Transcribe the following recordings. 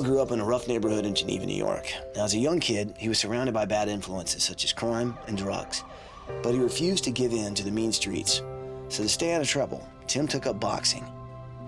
Grew up in a rough neighborhood in Geneva, New York. Now, as a young kid, he was surrounded by bad influences such as crime and drugs, but he refused to give in to the mean streets. So to stay out of trouble, Tim took up boxing.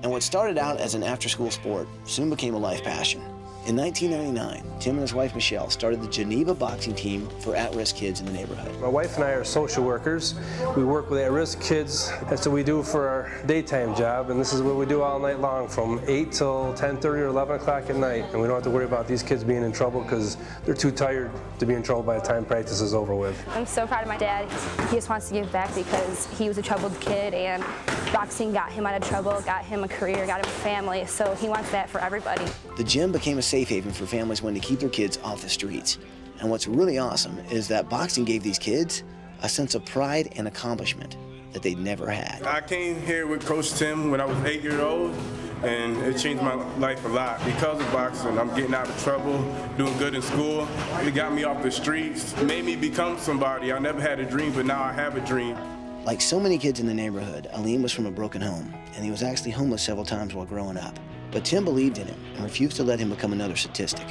And what started out as an after-school sport soon became a life passion. In 1999, Tim and his wife, Michelle, started the Geneva boxing team for at-risk kids in the neighborhood. My wife and I are social workers. We work with at-risk kids. That's what we do for our daytime job, and this is what we do all night long from 8 till 10:30 or 11 o'clock at night. And we don't have to worry about these kids being in trouble because they're too tired to be in trouble by the time practice is over with. I'm so proud of my dad. He just wants to give back because he was a troubled kid, and boxing got him out of trouble, got him a career, got him a family, so he wants that for everybody. The gym became a safe haven for families wanting to keep their kids off the streets. And what's really awesome is that boxing gave these kids a sense of pride and accomplishment that they'd never had. I came here with Coach Tim when I was 8 years old, and it changed my life a lot. Because of boxing, I'm getting out of trouble, doing good in school. It got me off the streets, it made me become somebody. I never had a dream, but now I have a dream. Like so many kids in the neighborhood, Aleem was from a broken home, and he was actually homeless several times while growing up. But Tim believed in him and refused to let him become another statistic.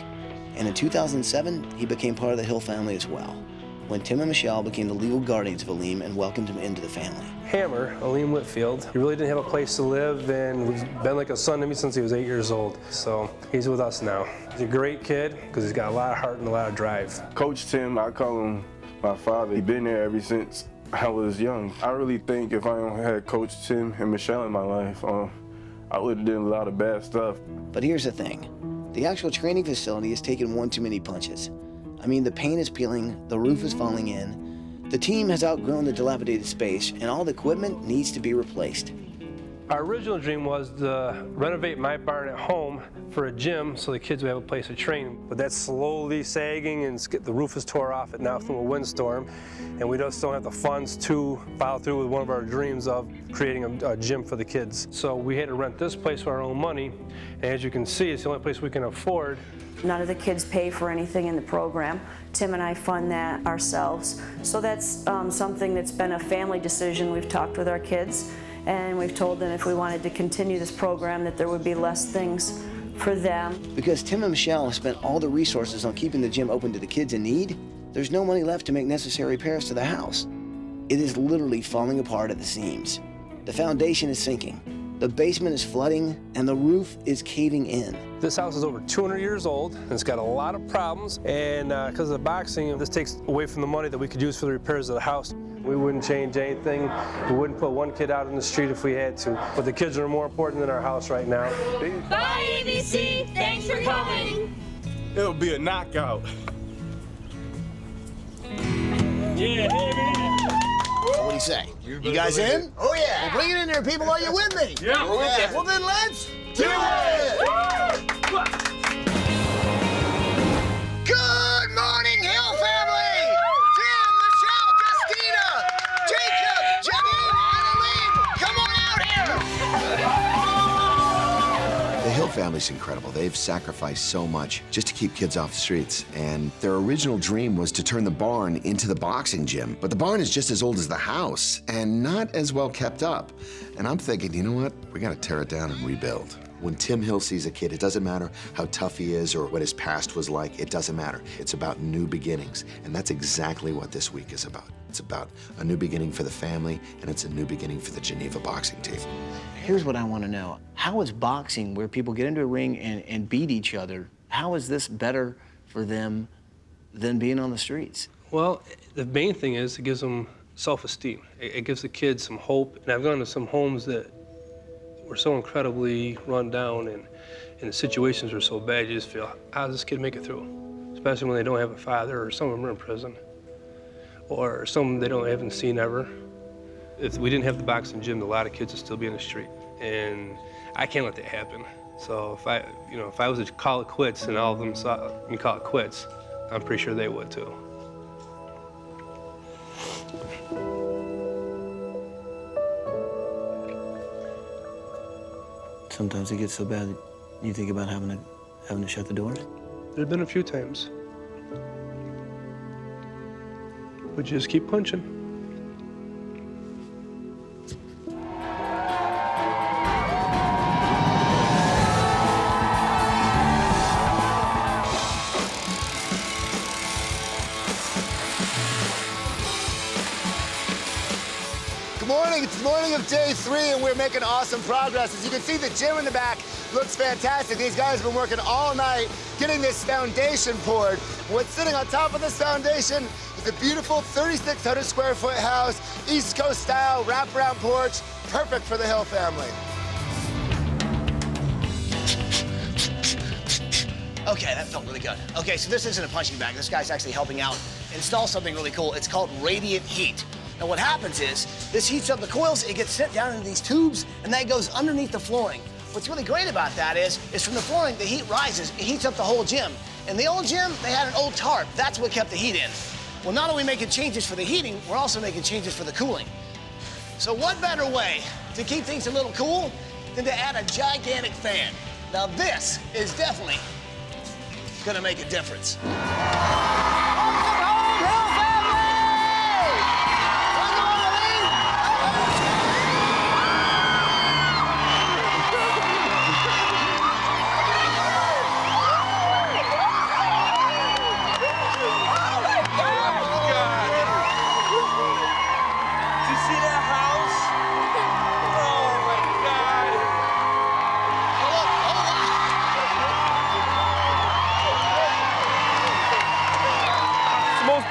And in 2007, he became part of the Hill family as well, when Tim and Michelle became the legal guardians of Aleem and welcomed him into the family. Hammer, Aleem Whitfield, he really didn't have a place to live, and he's been like a son to me since he was 8 years old. So he's with us now. He's a great kid because he's got a lot of heart and a lot of drive. Coach Tim, I call him my father. He's been there ever since I was young. I really think if I don't had Coach Tim and Michelle in my life, I would have done a lot of bad stuff. But here's the thing. The actual training facility has taken one too many punches. I mean, the paint is peeling, the roof is falling in, the team has outgrown the dilapidated space, and all the equipment needs to be replaced. Our original dream was to renovate my barn at home for a gym so the kids would have a place to train. But that's slowly sagging, and the roof is tore off it now through a windstorm. And we just don't have the funds to follow through with one of our dreams of creating a gym for the kids. So we had to rent this place for our own money. And as you can see, it's the only place we can afford. None of the kids pay for anything in the program. Tim and I fund that ourselves. So that's something that's been a family decision. We've talked with our kids, and we've told them if we wanted to continue this program that there would be less things for them. Because Tim and Michelle have spent all the resources on keeping the gym open to the kids in need, there's no money left to make necessary repairs to the house. It is literally falling apart at the seams. The foundation is sinking, the basement is flooding, and the roof is caving in. This house is over 200 years old, and it's got a lot of problems, and because of the boxing, this takes away from the money that we could use for the repairs of the house. We wouldn't change anything. We wouldn't put one kid out in the street if we had to, but the kids are more important than our house right now. Bye, ABC. Thanks for coming. It'll be a knockout. Yeah, What do you say? You guys in? Oh, yeah. Well, bring it in there, people. Are you with me? Yeah. Well, then let's do it! Good morning, Hill family! Tim, Michelle, Justina, Jacob, Janine, and Aleem, come on out here! The Hill family's incredible. They've sacrificed so much just to keep kids off the streets. And their original dream was to turn the barn into the boxing gym. But the barn is just as old as the house and not as well kept up. And I'm thinking, you know what? We gotta tear it down and rebuild. When Tim Hill sees a kid, it doesn't matter how tough he is or what his past was like. It doesn't matter. It's about new beginnings. And that's exactly what this week is about. It's about a new beginning for the family, and it's a new beginning for the Geneva boxing team. Here's what I want to know. How is boxing, where people get into a ring and beat each other, how is this better for them than being on the streets? Well, the main thing is it gives them self-esteem. It gives the kids some hope. And I've gone to some homes that were so incredibly run down, and the situations were so bad, you just feel, how does this kid make it through? Especially when they don't have a father, or some of them are in prison, or some they haven't seen ever. If we didn't have the boxing gym, a lot of kids would still be in the street, and I can't let that happen. So if I was to call it quits and all of them saw me call it quits, I'm pretty sure they would too. Sometimes it gets so bad that you think about having to shut the doors? There've been a few times. But you just keep punching. morning. It's the morning of day 3, and we're making awesome progress. As you can see, the gym in the back looks fantastic. These guys have been working all night getting this foundation poured. What's sitting on top of this foundation is a beautiful 3,600 square foot house, East Coast style, wraparound porch, perfect for the Hill family. Okay, that felt really good. Okay, so this isn't a punching bag. This guy's actually helping out install something really cool. It's called radiant heat. Now what happens is, this heats up the coils, it gets sent down into these tubes, and that goes underneath the flooring. What's really great about that is from the flooring, the heat rises, it heats up the whole gym. In the old gym, they had an old tarp. That's what kept the heat in. Well, not only making changes for the heating, we're also making changes for the cooling. So what better way to keep things a little cool than to add a gigantic fan? Now this is definitely gonna make a difference.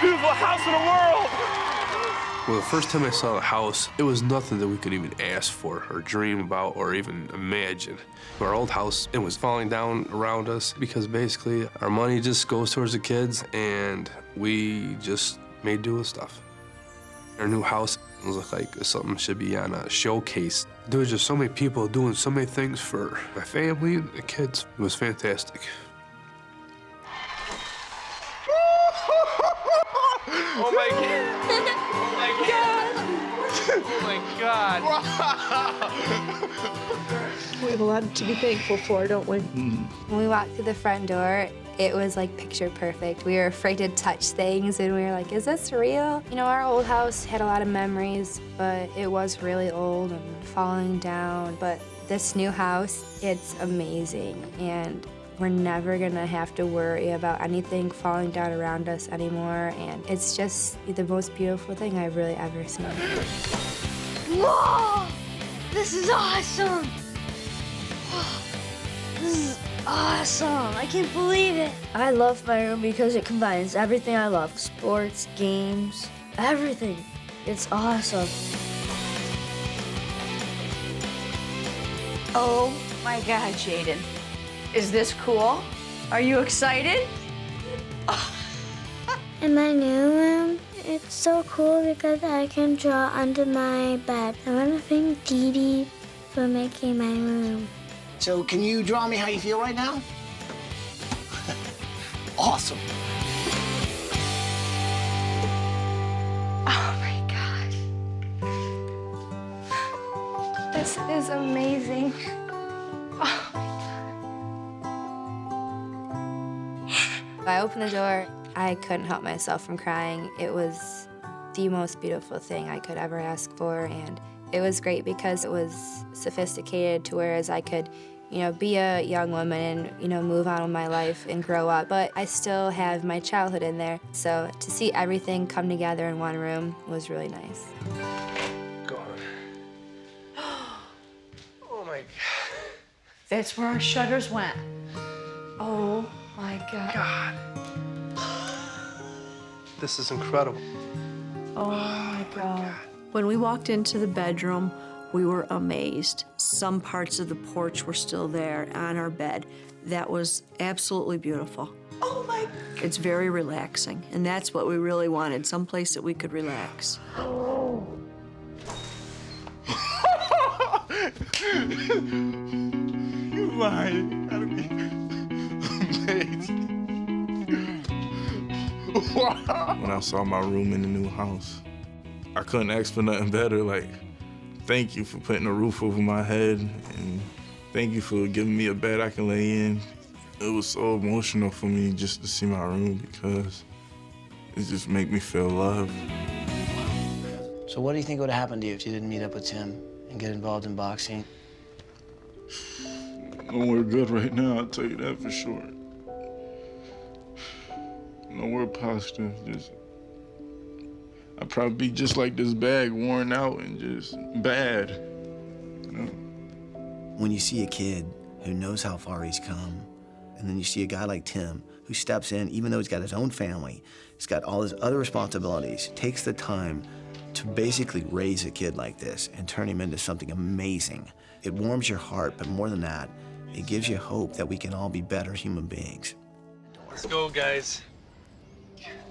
Beautiful house in the world! Well, the first time I saw the house, it was nothing that we could even ask for or dream about or even imagine. Our old house, it was falling down around us because basically our money just goes towards the kids and we just made do with stuff. Our new house looked like something should be on a showcase. There was just so many people doing so many things for my family and the kids. It was fantastic. Oh my God. Oh my God. Oh my God. We have a lot to be thankful for, don't we? When we walked through the front door, it was like picture perfect. We were afraid to touch things and we were like, is this real? You know, our old house had a lot of memories, but it was really old and falling down. But this new house, it's amazing. And we're never gonna have to worry about anything falling down around us anymore, and it's just the most beautiful thing I've really ever seen. Whoa! This is awesome! This is awesome! I can't believe it! I love my room because it combines everything I love. Sports, games, everything. It's awesome. Oh my God, Jaden. Is this cool? Are you excited? In my new room, it's so cool because I can draw under my bed. I want to thank Dee Dee for making my room. So can you draw me how you feel right now? Awesome. Oh my God. This is amazing. Oh my God. I opened the door, I couldn't help myself from crying. It was the most beautiful thing I could ever ask for, and it was great because it was sophisticated to whereas I could, you know, be a young woman and, you know, move on with my life and grow up, but I still have my childhood in there. So to see everything come together in one room was really nice. Go on. Oh my God. That's where our shutters went. Oh my God. This is incredible. Oh my God. When we walked into the bedroom, we were amazed. Some parts of the porch were still there on our bed. That was absolutely beautiful. Oh my. It's very relaxing, and that's what we really wanted, someplace that we could relax. Oh. You lying. Gotta be amazing. When I saw my room in the new house, I couldn't ask for nothing better. Like, thank you for putting a roof over my head, and thank you for giving me a bed I can lay in. It was so emotional for me just to see my room because it just made me feel loved. So what do you think would have happened to you if you didn't meet up with Tim and get involved in boxing? Nowhere good right now, I'll tell you that for sure. Nowhere positive, just, I'd probably be just like this bag, worn out and just bad. You know? When you see a kid who knows how far he's come, and then you see a guy like Tim who steps in, even though he's got his own family, he's got all his other responsibilities, takes the time to basically raise a kid like this and turn him into something amazing. It warms your heart, but more than that, it gives you hope that we can all be better human beings. Let's go, guys.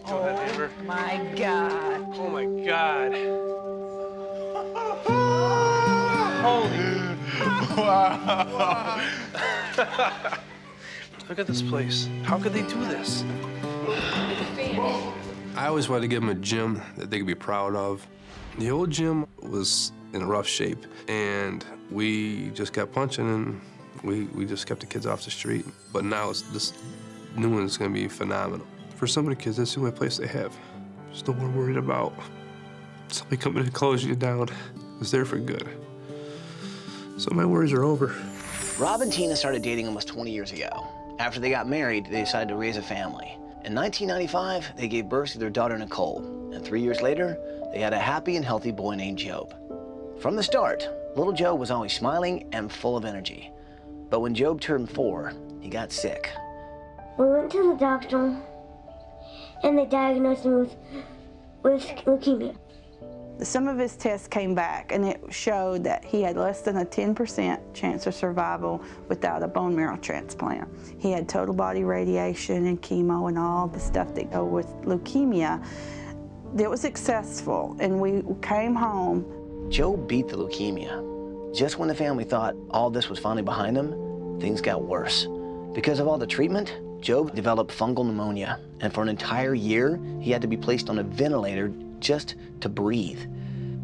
Go ahead, neighbor. My God. Oh my God. Holy. Wow. Look at this place. How could they do this? I always wanted to give them a gym that they could be proud of. The old gym was in rough shape, and we just kept punching, and we just kept the kids off the street. But now this new one is going to be phenomenal. For some of the kids, that's the only place they have. There's no one worried about somebody coming to close you down. It's there for good. So my worries are over. Rob and Tina started dating almost 20 years ago. After they got married, they decided to raise a family. In 1995, they gave birth to their daughter, Nicole. And 3 years later, they had a happy and healthy boy named Job. From the start, little Job was always smiling and full of energy. But when Job turned 4, he got sick. We went to the doctor, and they diagnosed him with leukemia. Some of his tests came back, and it showed that he had less than a 10% chance of survival without a bone marrow transplant. He had total body radiation and chemo and all the stuff that go with leukemia. It was successful, and we came home. Job beat the leukemia. Just when the family thought all this was finally behind them, things got worse. Because of all the treatment, Job developed fungal pneumonia, and for an entire year, he had to be placed on a ventilator just to breathe.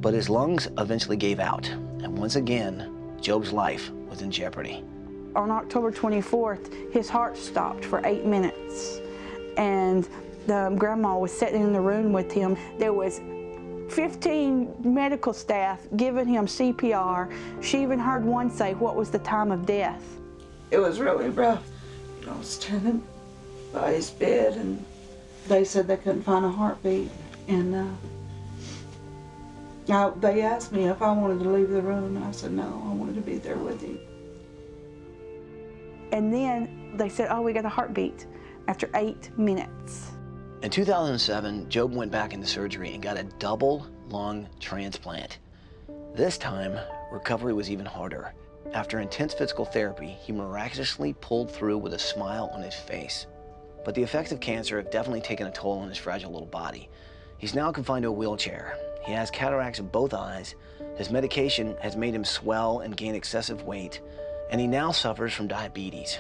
But his lungs eventually gave out, and once again, Job's life was in jeopardy. On October 24th, his heart stopped for 8 minutes, and the grandma was sitting in the room with him. There was 15 medical staff giving him CPR. She even heard one say, "What was the time of death?" It was really rough. I was standing by his bed, and they said they couldn't find a heartbeat. And they asked me if I wanted to leave the room, and I said no, I wanted to be there with him. And then they said, "Oh, we got a heartbeat," after 8 minutes. In 2007, Job went back into surgery and got a double lung transplant. This time, recovery was even harder. After intense physical therapy, he miraculously pulled through with a smile on his face. But the effects of cancer have definitely taken a toll on his fragile little body. He's now confined to a wheelchair. He has cataracts in both eyes. His medication has made him swell and gain excessive weight, and he now suffers from diabetes.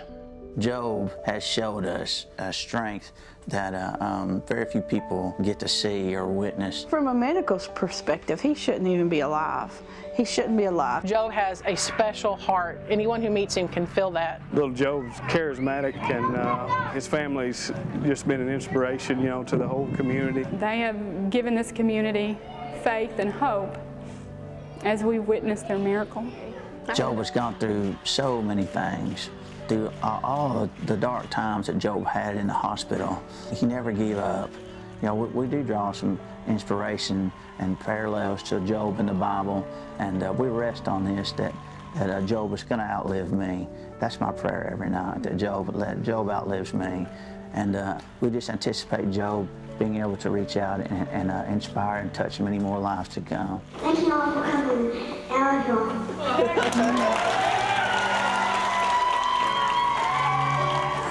Job has showed us a strength that very few people get to see or witness. From a medical perspective, he shouldn't even be alive. He shouldn't be alive. Job has a special heart. Anyone who meets him can feel that. Little Job's charismatic, and his family's just been an inspiration, you know, to the whole community. They have given this community faith and hope as we witness their miracle. Job has gone through so many things. Through all the dark times that Job had in the hospital, he never gave up. You know, we do draw some inspiration and parallels to Job in the Bible, and we rest on this, that Job is going to outlive me. That's my prayer every night, that Job outlives me. And we just anticipate Job being able to reach out and inspire and touch many more lives to come. Thank you all for coming. Now let's go.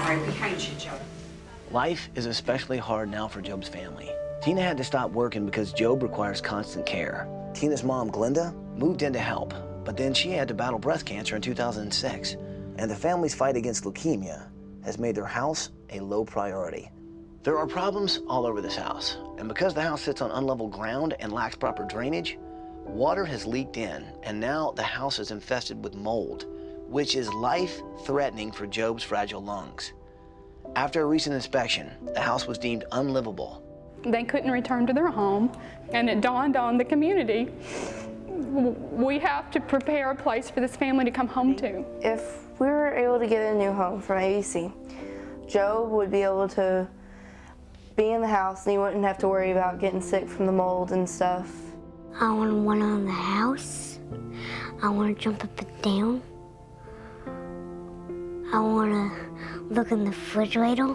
Right behind you, Job. Life is especially hard now for Job's family. Tina had to stop working because Job requires constant care. Tina's mom, Glenda, moved in to help, but then she had to battle breast cancer in 2006. And the family's fight against leukemia has made their house a low priority. There are problems all over this house, and because the house sits on unlevel ground and lacks proper drainage, water has leaked in, and now the house is infested with mold, which is life-threatening for Job's fragile lungs. After a recent inspection, the house was deemed unlivable. They couldn't return to their home, and it dawned on the community, we have to prepare a place for this family to come home to. If we were able to get a new home from ABC, Job would be able to be in the house and he wouldn't have to worry about getting sick from the mold and stuff. I want to run on the house. I want to jump up and down. I want to look in the refrigerator.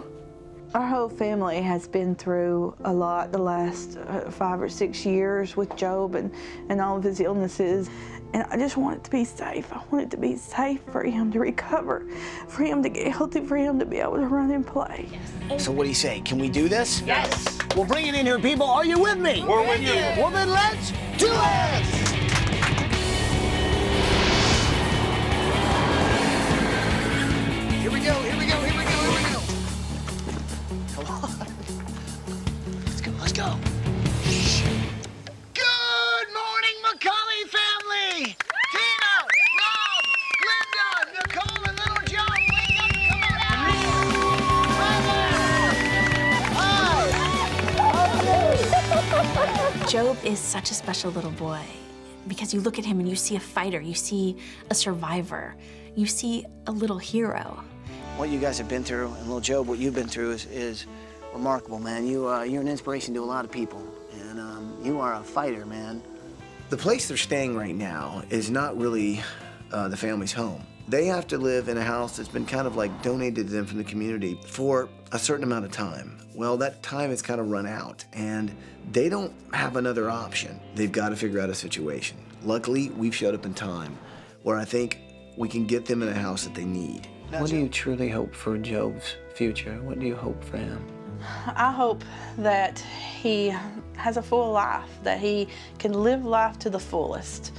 Our whole family has been through a lot the last 5 or 6 years with Job and all of his illnesses. And I just want it to be safe. I want it to be safe for him to recover, for him to get healthy, for him to be able to run and play. So what do you say? Can we do this? Yes. Well, bring it in here, people. Are you with me? We're with you. Well, then let's do it! Here we go, here we go, here we go, here we go. Come on. Let's go, let's go. Good morning, McCully family! Tina, Rob, Glenda, Nicole, and little Joe, wake up and come on out! Hi! Job is such a special little boy because you look at him and you see a fighter, you see a survivor, you see a little hero. What you guys have been through, and little Job, what you've been through is remarkable, man. You're an inspiration to a lot of people, and you are a fighter, man. The place they're staying right now is not really the family's home. They have to live in a house that's been kind of like donated to them from the community for a certain amount of time. Well, that time has kind of run out, and they don't have another option. They've got to figure out a situation. Luckily, we've showed up in time where I think we can get them in a house that they need. What do you truly hope for Job's future? What do you hope for him? I hope that he has a full life, that he can live life to the fullest.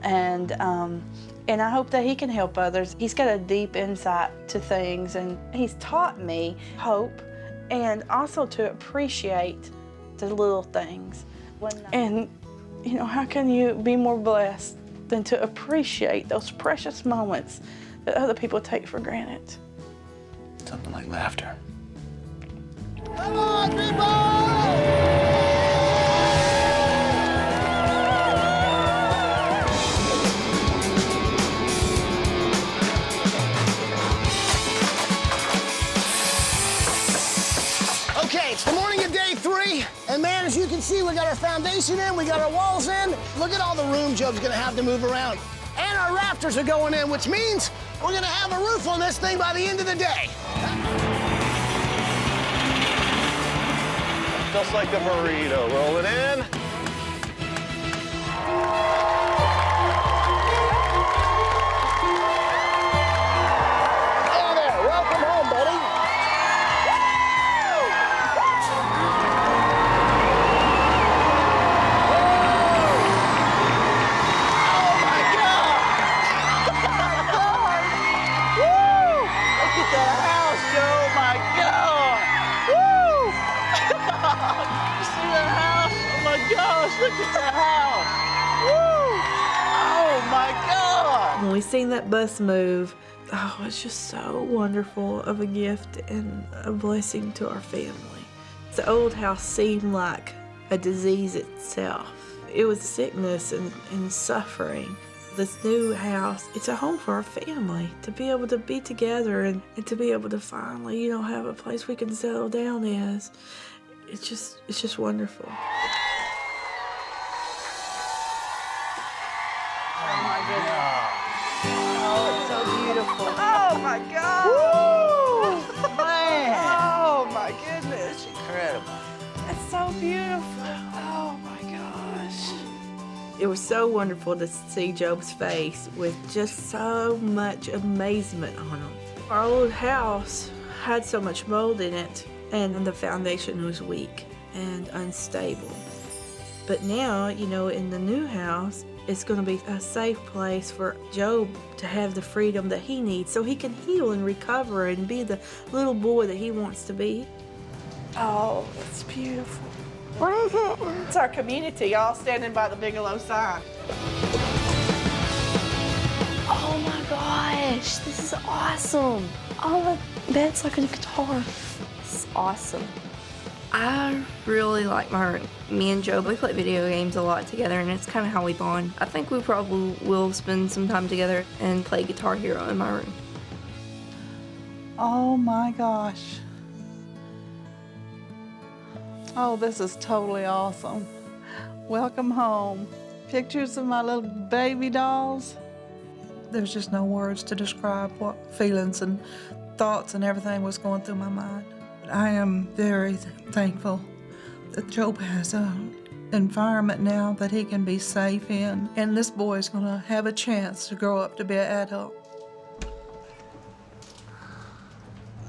And I hope that he can help others. He's got a deep insight to things, and he's taught me hope and also to appreciate the little things. And, you know, how can you be more blessed than to appreciate those precious moments that other people take for granted? Something like laughter. Come on, people! Okay, it's the morning of day 3, and man, as you can see, we got our foundation in, we got our walls in. Look at all the room Job's gonna have to move around. And our rafters are going in, which means we're gonna have a roof on this thing by the end of the day. Just like a burrito, roll it in. Hey there, welcome home, buddy. Look at that house! Woo! Oh my God! When we seen that bus move, oh, it's just so wonderful of a gift and a blessing to our family. The old house seemed like a disease itself. It was sickness and suffering. This new house, it's a home for our family, to be able to be together and to be able to finally, you know, have a place we can settle down as. It's just wonderful. Oh my goodness. Oh, it's so beautiful. Oh my God. Woo! Man. Oh my goodness. Incredible. It's so beautiful. Oh my gosh. It was so wonderful to see Job's face with just so much amazement on him. Our old house had so much mold in it, and the foundation was weak and unstable. But now, you know, in the new house, it's going to be a safe place for Job to have the freedom that he needs so he can heal and recover and be the little boy that he wants to be. Oh, it's beautiful. What is it? It's our community, all standing by the Bigelow sign. Oh my gosh, this is awesome. Oh, that's like a guitar. This is awesome. I really like my room. Me and Job, we play video games a lot together, and it's kind of how we bond. I think we probably will spend some time together and play Guitar Hero in my room. Oh my gosh. Oh, this is totally awesome. Welcome home. Pictures of my little baby dolls. There's just no words to describe what feelings and thoughts and everything was going through my mind. I am very thankful that Job has an environment now that he can be safe in, and this boy is going to have a chance to grow up to be an adult.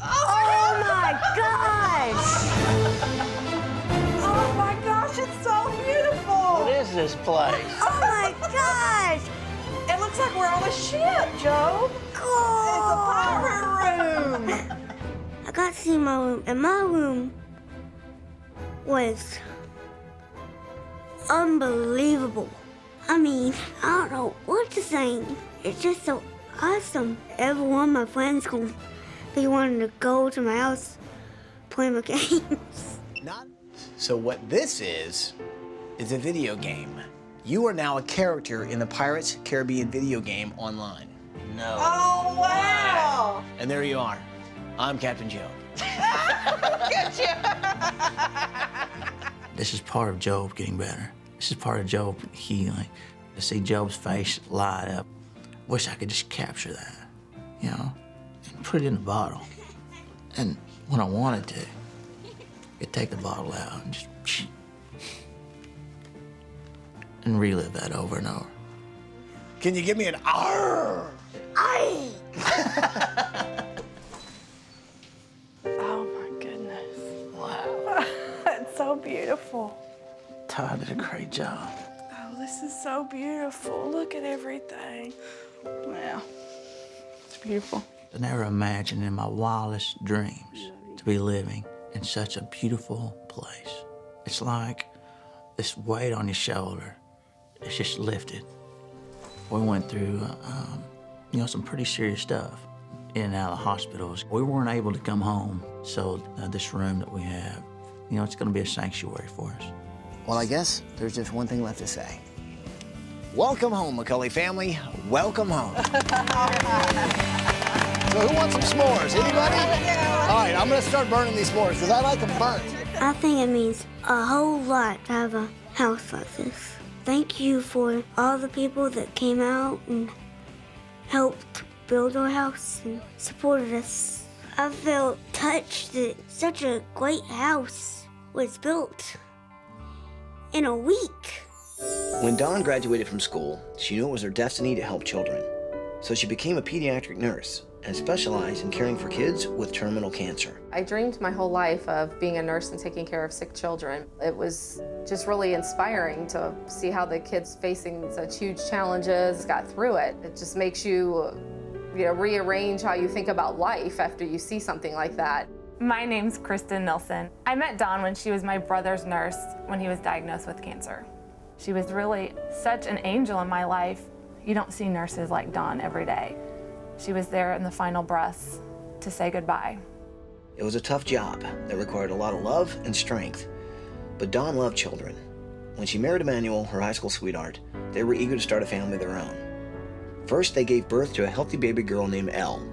Oh my gosh! Oh my gosh, it's so beautiful! What is this place? Oh my gosh! It looks like we're on a ship, Joe. Cool! It's a pirate room. I got to see my room, and my room was unbelievable. I mean, I don't know what to say. It's just so awesome. Every one of my friends gonna be wanting to go to my house, play my games. So what this is a video game. You are now a character in the Pirates Caribbean video game online. No. Oh, wow! And there you are. I'm Captain Joe. This is part of Job getting better. This is part of Job healing. To see Job's face light up. Wish I could just capture that, you know, and put it in a bottle. And when I wanted to, I could take the bottle out and just and relive that over and over. Can you give me an arr? Aye! Oh my goodness. Wow. It's so beautiful. Todd did a great job. Oh, this is so beautiful. Look at everything. Wow. It's beautiful. I never imagined in my wildest dreams to be living in such a beautiful place. It's like this weight on your shoulder is just lifted. We went through, you know, some pretty serious stuff in and out of the hospitals. We weren't able to come home, so this room that we have, you know, it's going to be a sanctuary for us. Well, I guess there's just one thing left to say. Welcome home, McCully family. Welcome home. So who wants some s'mores? Anybody? All right, I'm gonna start burning these s'mores because I like them burnt. I think it means a whole lot to have a house like this. Thank you for all the people that came out and helped build our house and supported us. I felt touched that such a great house was built in a week. When Dawn graduated from school, she knew it was her destiny to help children. So she became a pediatric nurse and specialized in caring for kids with terminal cancer. I dreamed my whole life of being a nurse and taking care of sick children. It was just really inspiring to see how the kids facing such huge challenges got through it. It just makes you, rearrange how you think about life after you see something like that. My name's Kristen Nilsson. I met Dawn when she was my brother's nurse when he was diagnosed with cancer. She was really such an angel in my life. You don't see nurses like Dawn every day. She was there in the final breaths to say goodbye. It was a tough job that required a lot of love and strength. But Dawn loved children. When she married Emmanuel, her high school sweetheart, they were eager to start a family of their own. First, they gave birth to a healthy baby girl named Elle.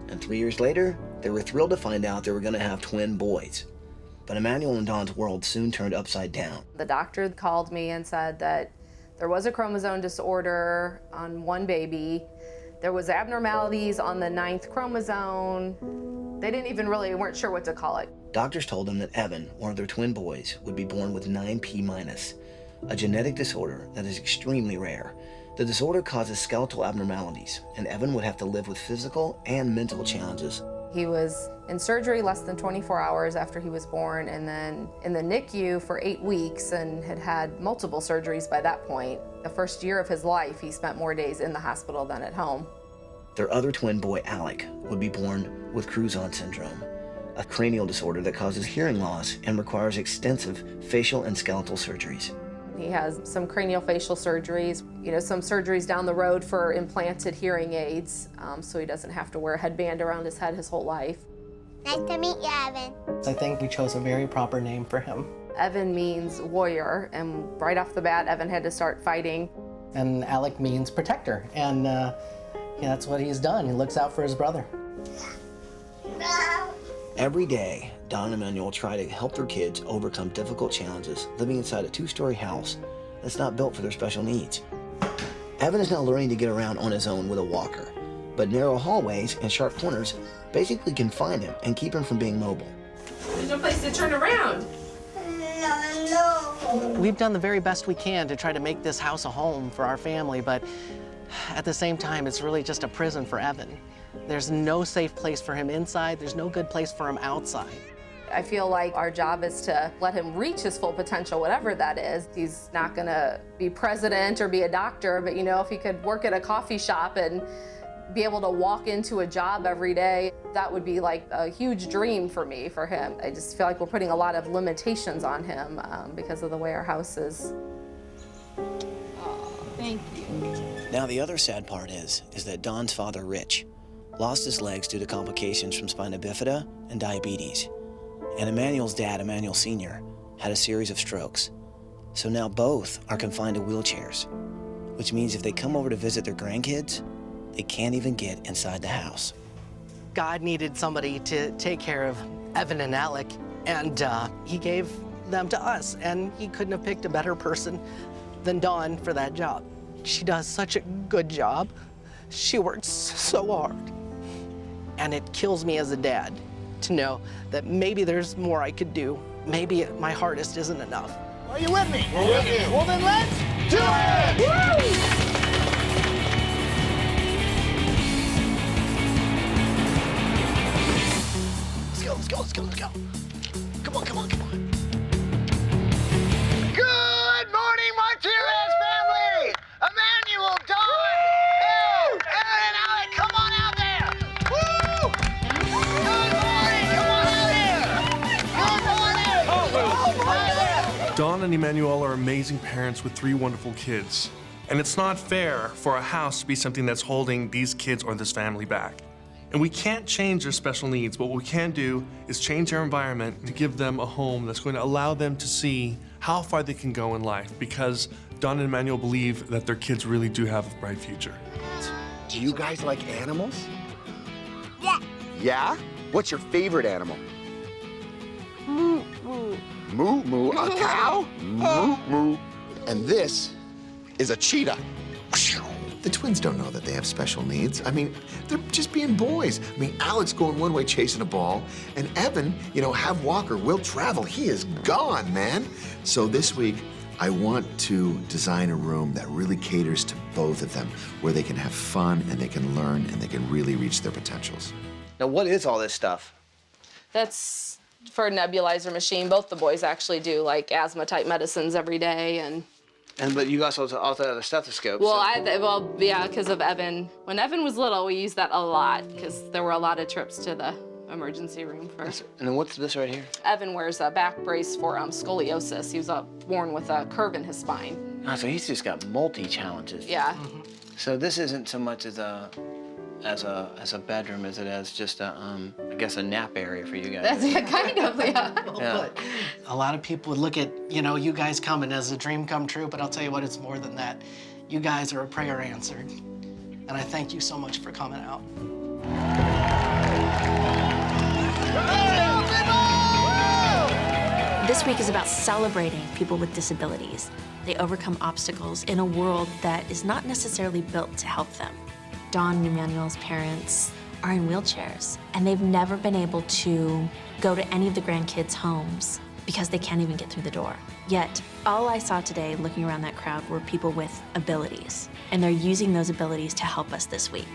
And 3 years later, they were thrilled to find out they were going to have twin boys. But Emmanuel and Dawn's world soon turned upside down. The doctor called me and said that there was a chromosome disorder on one baby. There was abnormalities on the 9th chromosome. They weren't sure what to call it. Doctors told them that Evan, one of their twin boys, would be born with 9p-, a genetic disorder that is extremely rare. The disorder causes skeletal abnormalities, and Evan would have to live with physical and mental challenges. He was in surgery less than 24 hours after he was born, and then in the NICU for 8 weeks and had had multiple surgeries by that point. The first year of his life, he spent more days in the hospital than at home. Their other twin boy, Alec, would be born with Cruzon syndrome, a cranial disorder that causes hearing loss and requires extensive facial and skeletal surgeries. He has some craniofacial surgeries, some surgeries down the road for implanted hearing aids, so he doesn't have to wear a headband around his head his whole life. Nice to meet you, Evan. I think we chose a very proper name for him. Evan means warrior, and right off the bat, Evan had to start fighting. And Alec means protector, and that's what he's done. He looks out for his brother. Every day, Don and Emmanuel try to help their kids overcome difficult challenges living inside a 2-story house that's not built for their special needs. Evan is now learning to get around on his own with a walker, but narrow hallways and sharp corners basically confine him and keep him from being mobile. There's no place to turn around. We've done the very best we can to try to make this house a home for our family, but at the same time, it's really just a prison for Evan. There's no safe place for him inside. There's no good place for him outside. I feel like our job is to let him reach his full potential, whatever that is. He's not gonna be president or be a doctor, but you know, if he could work at a coffee shop and be able to walk into a job every day, that would be like a huge dream for me, for him. I just feel like we're putting a lot of limitations on him because of the way our house is. Oh, thank you. Now the other sad part is that Don's father, Rich, lost his legs due to complications from spina bifida and diabetes. And Emmanuel's dad, Emmanuel Sr., had a series of strokes. So now both are confined to wheelchairs, which means if they come over to visit their grandkids, they can't even get inside the house. God needed somebody to take care of Evan and Alec, and he gave them to us, and he couldn't have picked a better person than Dawn for that job. She does such a good job. She works so hard. And it kills me as a dad to know that maybe there's more I could do. Maybe my hardest isn't enough. Are you with me? We're with you. Well, then let's do it! Woo! Let's go. Come on. Good morning, Martinez family! Emmanuel, Dawn, Aaron, and Alec, come on out there! Woo! Good morning, come on out here! Good morning! Dawn and Emmanuel are amazing parents with 3 wonderful kids. And it's not fair for a house to be something that's holding these kids or this family back. And we can't change their special needs, but what we can do is change their environment to give them a home that's going to allow them to see how far they can go in life, because Don and Emmanuel believe that their kids really do have a bright future. Do you guys like animals? Yeah. Yeah? What's your favorite animal? Moo, moo. Moo, moo. A cow? Moo, moo. And this is a cheetah. The twins don't know that they have special needs. I mean, they're just being boys. I mean, Alec's going one way chasing a ball, and Evan, have Walker, will travel. He is gone, man. So this week, I want to design a room that really caters to both of them, where they can have fun and they can learn and they can really reach their potentials. Now, what is all this stuff? That's for a nebulizer machine. Both the boys actually do like asthma-type medicines every day, But you also have a stethoscope. Well, yeah, because of Evan. When Evan was little, we used that a lot because there were a lot of trips to the emergency room first. And then what's this right here? Evan wears a back brace for scoliosis. He was born with a curve in his spine. Oh, so he's just got multi-challenges. Yeah. So this isn't so much as a bedroom as it is just a nap area for you guys. That's kind of, yeah. But a lot of people would look at, you guys coming as a dream come true, but I'll tell you what, it's more than that. You guys are a prayer answered. And I thank you so much for coming out. This week is about celebrating people with disabilities. They overcome obstacles in a world that is not necessarily built to help them. Dawn and Emmanuel's parents are in wheelchairs, and they've never been able to go to any of the grandkids' homes because they can't even get through the door. Yet, all I saw today looking around that crowd were people with abilities, and they're using those abilities to help us this week.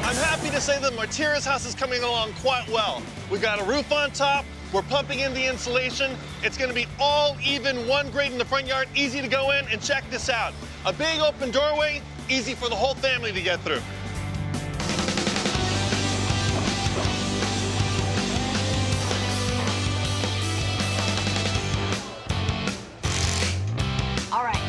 I'm happy to say the Martinez house is coming along quite well. We've got a roof on top, we're pumping in the insulation. It's gonna be all even, one grade in the front yard, easy to go in, and check this out. A big open doorway, easy for the whole family to get through. All right.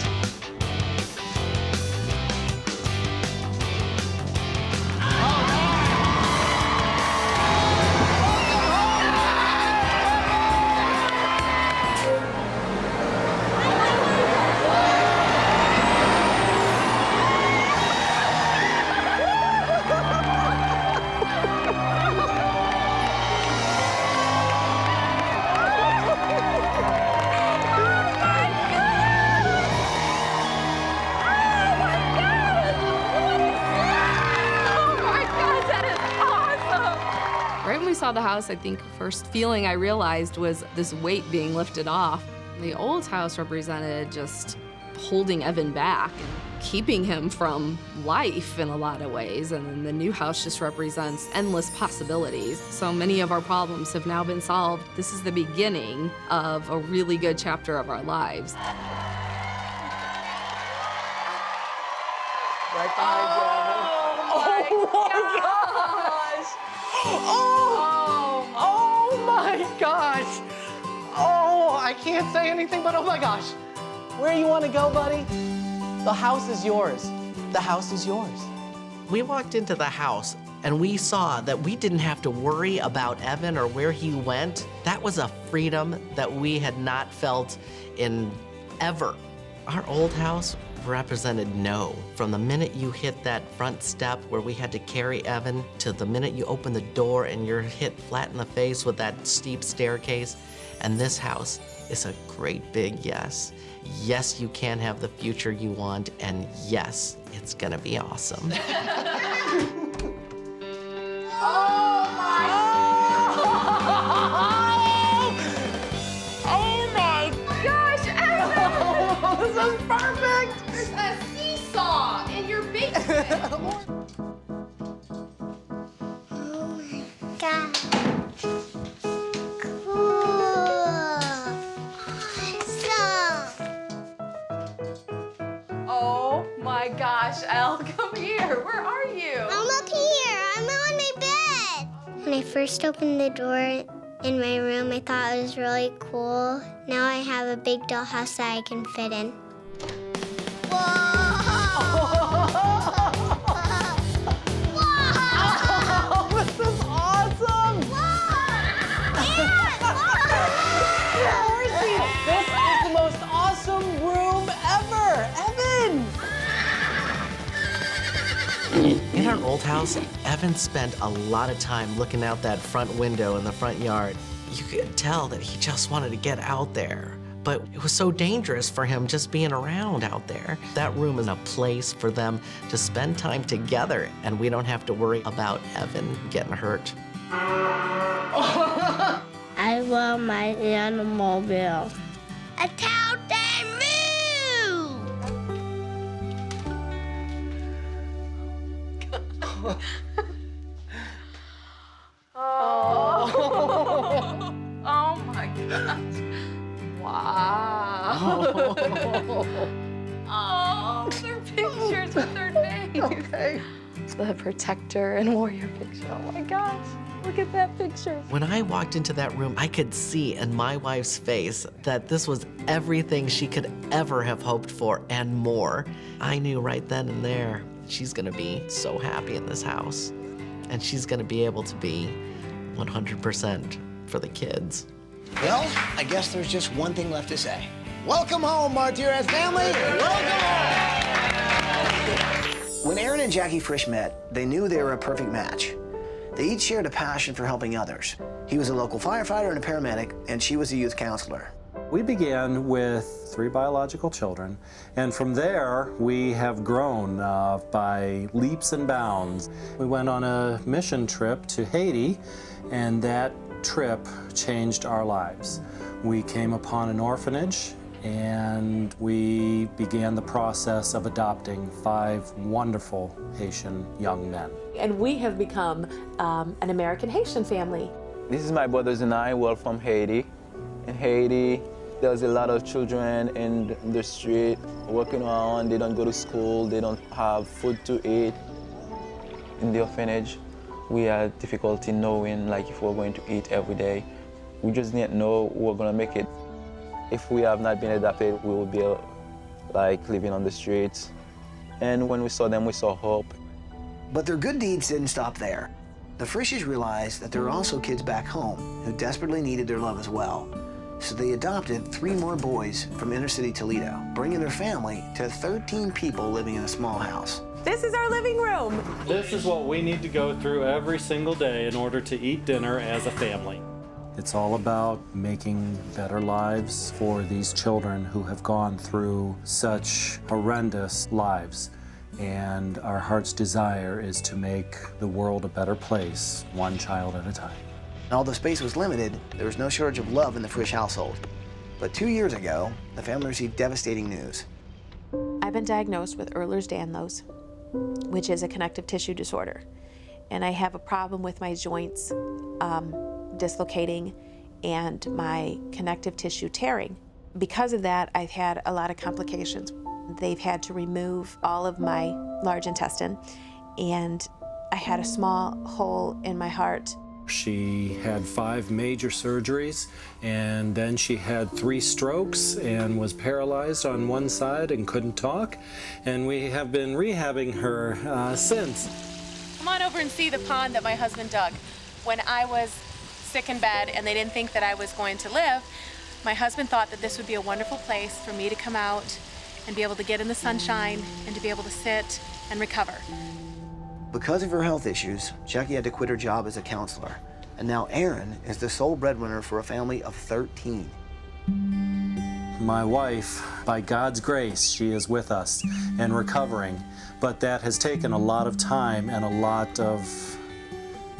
saw the house, I think first feeling I realized was this weight being lifted off. The old house represented just holding Evan back and keeping him from life in a lot of ways. And then the new house just represents endless possibilities. So many of our problems have now been solved. This is the beginning of a really good chapter of our lives. Right behind you, Evan. Oh my gosh! Oh, I can't say anything but oh my gosh. Where you want to go, buddy? The house is yours. The house is yours. We walked into the house and we saw that we didn't have to worry about Evan or where he went. That was a freedom that we had not felt in ever. Our old house represented no. From the minute you hit that front step where we had to carry Evan to the minute you open the door and you're hit flat in the face with that steep staircase. And this house is a great big yes. Yes, you can have the future you want, and yes, it's gonna be awesome. Oh my gosh, Evan! This is perfect! There's a seesaw in your basement. God. Oh my gosh, Elle, come here. Where are you? I'm up here. I'm on my bed. When I first opened the door in my room, I thought it was really cool. Now I have a big dollhouse that I can fit in. This is awesome! Mercy, this is the most awesome room ever! Evan! In our old house, Evan spent a lot of time looking out that front window in the front yard. You could tell that he just wanted to get out there. But it was so dangerous for him just being around out there. That room is a place for them to spend time together, and we don't have to worry about Evan getting hurt. I love my Animobile. A countdown move! Oh my gosh. Wow. Oh, they're pictures with their names. Okay. The protector and warrior picture. Oh my gosh. Look at that picture. When I walked into that room, I could see in my wife's face that this was everything she could ever have hoped for and more. I knew right then and there she's gonna be so happy in this house. And she's gonna be able to be 100% for the kids. Well, I guess there's just one thing left to say. Welcome home, Martinez family! Welcome home! When Aaron and Jackie Frisch met, they knew they were a perfect match. They each shared a passion for helping others. He was a local firefighter and a paramedic, and she was a youth counselor. We began with 3 biological children, and from there we have grown by leaps and bounds. We went on a mission trip to Haiti, and that trip changed our lives. We came upon an orphanage, and we began the process of adopting 5 wonderful Haitian young men. And we have become an American Haitian family. This is my brothers and I. We're from Haiti. In Haiti, there's a lot of children in the street walking around. They don't go to school. They don't have food to eat. In the orphanage, we had difficulty knowing if we're going to eat every day. We just didn't know we were going to make it. If we have not been adopted, we would be living on the streets. And when we saw them, we saw hope. But their good deeds didn't stop there. The Frischs realized that there were also kids back home who desperately needed their love as well. So they adopted 3 more boys from inner city Toledo, bringing their family to 13 people living in a small house. This is our living room. This is what we need to go through every single day in order to eat dinner as a family. It's all about making better lives for these children who have gone through such horrendous lives. And our heart's desire is to make the world a better place, one child at a time. And although space was limited, there was no shortage of love in the Frisch household. But 2 years ago, the family received devastating news. I've been diagnosed with Ehlers-Danlos, which is a connective tissue disorder. And I have a problem with my joints dislocating and my connective tissue tearing. Because of that, I've had a lot of complications. They've had to remove all of my large intestine, and I had a small hole in my heart. She had 5 major surgeries, and then she had 3 strokes and was paralyzed on one side and couldn't talk. And we have been rehabbing her since. Come on over and see the pond that my husband dug. When I was sick in bed and they didn't think that I was going to live, my husband thought that this would be a wonderful place for me to come out and be able to get in the sunshine and to be able to sit and recover. Because of her health issues, Jackie had to quit her job as a counselor. And now Erin is the sole breadwinner for a family of 13. My wife, by God's grace, she is with us and recovering, but that has taken a lot of time and a lot of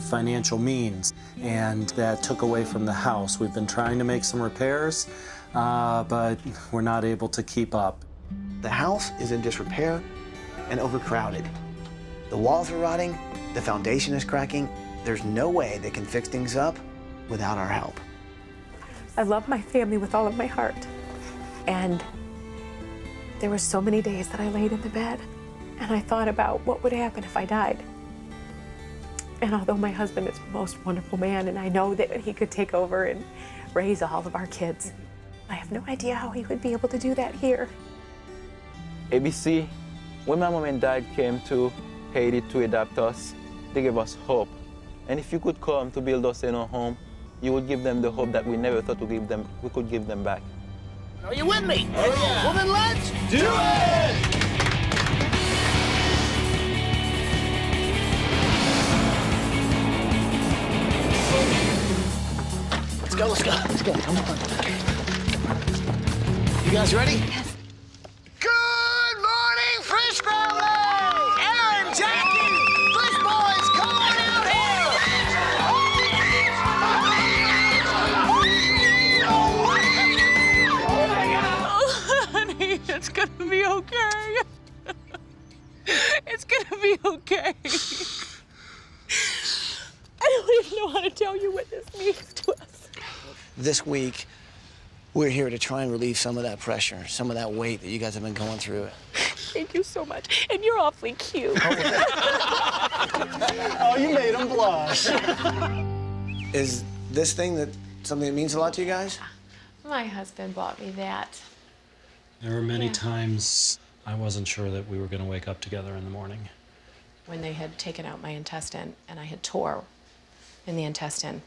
financial means, and that took away from the house. We've been trying to make some repairs, but we're not able to keep up. The house is in disrepair and overcrowded. The walls are rotting, the foundation is cracking. There's no way they can fix things up without our help. I love my family with all of my heart. And there were so many days that I laid in the bed and I thought about what would happen if I died. And although my husband is the most wonderful man and I know that he could take over and raise all of our kids, I have no idea how he would be able to do that here. ABC, when my mom and dad came to Haiti to adopt us, they gave us hope. And if you could come to build us in a home, you would give them the hope that we never thought we could give them back. Are you with me? Oh, yeah. Well, then let's do it! Let's go. Come on. You guys ready? Yes. Good morning, Frisch family! Erin, Jackie, Frisch boys, come on out here! Oh, honey, it's gonna be okay. It's gonna be okay. I don't even know how to tell you what this means to us. This week, we're here to try and relieve some of that pressure, some of that weight that you guys have been going through. Thank you so much. And you're awfully cute. Oh, you made him blush. Is this thing something that means a lot to you guys? My husband bought me that. There were many times I wasn't sure that we were going to wake up together in the morning. When they had taken out my intestine and I had tore in the intestine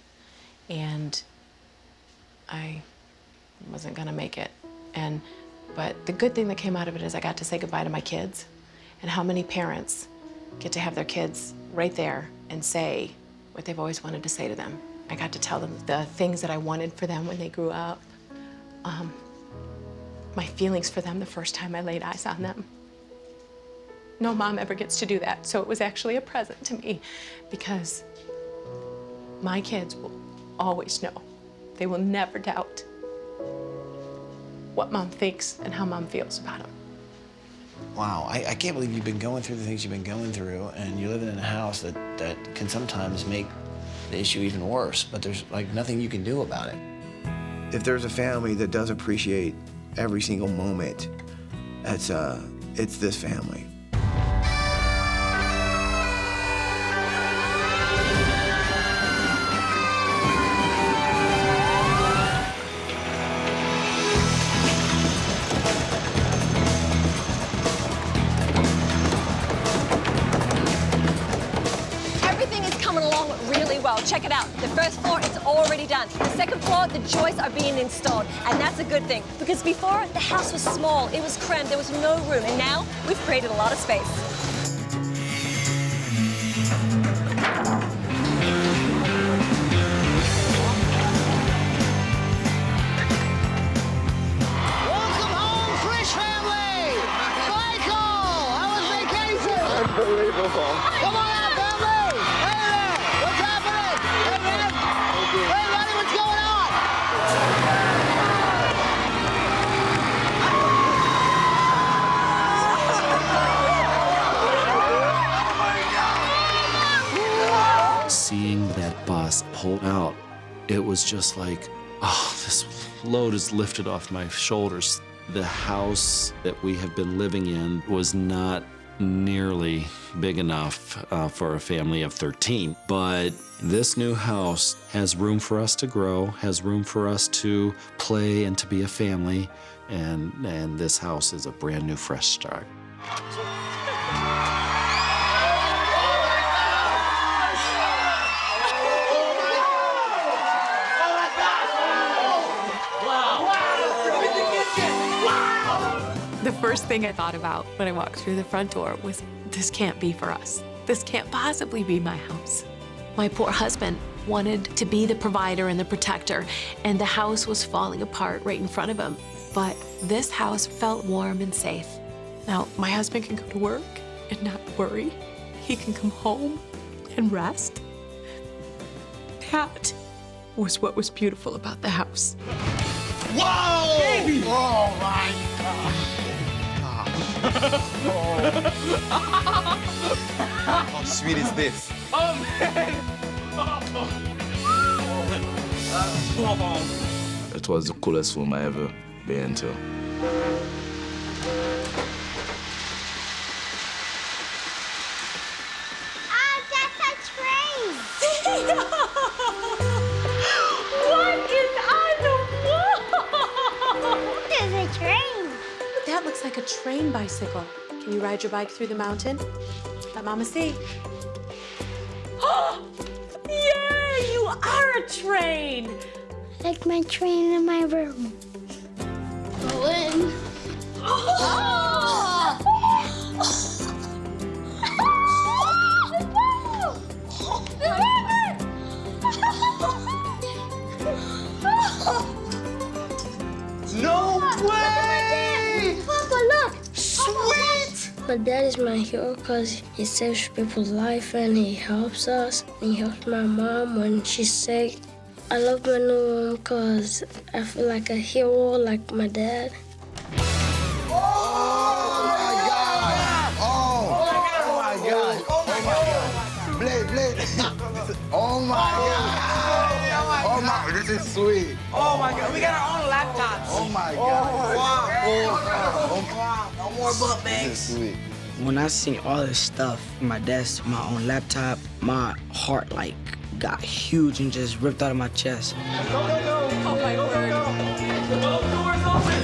and I wasn't gonna make it. But the good thing that came out of it is I got to say goodbye to my kids. And how many parents get to have their kids right there and say what they've always wanted to say to them. I got to tell them the things that I wanted for them when they grew up. My feelings for them the first time I laid eyes on them. No mom ever gets to do that, so it was actually a present to me because my kids will always know. They will never doubt what mom thinks and how mom feels about them. Wow, I can't believe you've been going through the things you've been going through, and you're living in a house that can sometimes make the issue even worse, but there's like nothing you can do about it. If there's a family that does appreciate every single moment, it's this family. Check it out. The first floor is already done. The second floor, the joists are being installed. And that's a good thing, because before, the house was small, it was cramped, there was no room. And now, we've created a lot of space. Welcome home, Frisch family! Michael, how was vacation? Unbelievable. Come on out, family! Hey there! What's happening? Hey, man! pulled out, it was just like, oh, this load is lifted off my shoulders. The house that we have been living in was not nearly big enough for a family of 13. But this new house has room for us to grow, has room for us to play and to be a family, and this house is a brand new, fresh start. The first thing I thought about when I walked through the front door was, this can't be for us. This can't possibly be my house. My poor husband wanted to be the provider and the protector, and the house was falling apart right in front of him. But this house felt warm and safe. Now, my husband can go to work and not worry. He can come home and rest. That was what was beautiful about the house. Whoa! Baby! Oh my God! How sweet is this? Oh man! It was the coolest room I ever been to. That's a train! What is on the wall? There's a train. That looks like a train bicycle. Can you ride your bike through the mountain? Let Mama see. Yay! You are a train! I like my train in my room. Go in. No way! Papa, look! Sweet! My dad is my hero because he saves people's life and he helps us. He helps my mom when she's sick. I love my new room because I feel like a hero, like my dad. Blade. Oh my God. Oh my, this is sweet. Oh my God, we got our own laptops. Oh my God. Wow. No more book bags. This is sweet. When I seen all this stuff, my desk, my own laptop, my heart like got huge and just ripped out of my chest. Go. Oh my word. Both doors open.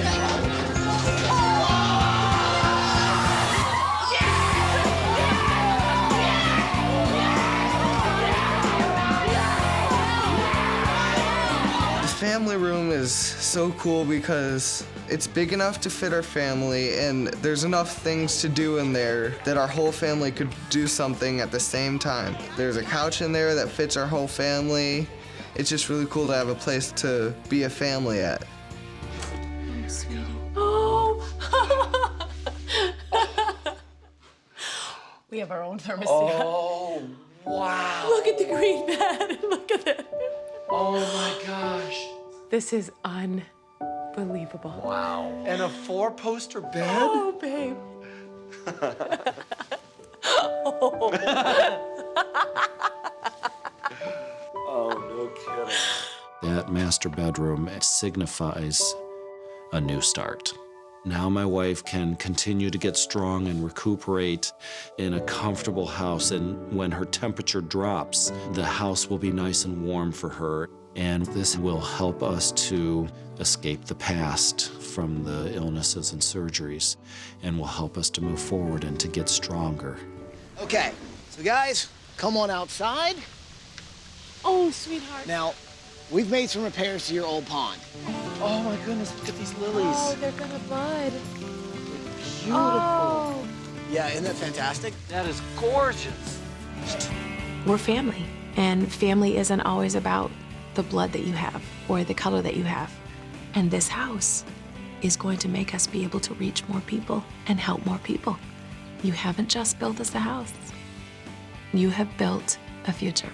The family room is so cool because it's big enough to fit our family, and there's enough things to do in there that our whole family could do something at the same time. There's a couch in there that fits our whole family. It's just really cool to have a place to be a family at. Oh, sweetie. Oh! We have our own thermostat. Oh, wow. Look at the green bed. Look at it. Oh my gosh. This is unbelievable. Wow. And a 4-poster bed? Oh, babe. Oh, no kidding. That master bedroom signifies a new start. Now my wife can continue to get strong and recuperate in a comfortable house, and when her temperature drops, the house will be nice and warm for her. And this will help us to escape the past from the illnesses and surgeries, and will help us to move forward and to get stronger. Okay, so guys, come on outside. Oh, sweetheart. Now, we've made some repairs to your old pond. Oh my goodness, look at these lilies. Oh, they're gonna bud. Beautiful. Oh. Yeah, isn't that fantastic? That is gorgeous. We're family, and family isn't always about the blood that you have or the color that you have. And this house is going to make us be able to reach more people and help more people. You haven't just built us a house. You have built a future.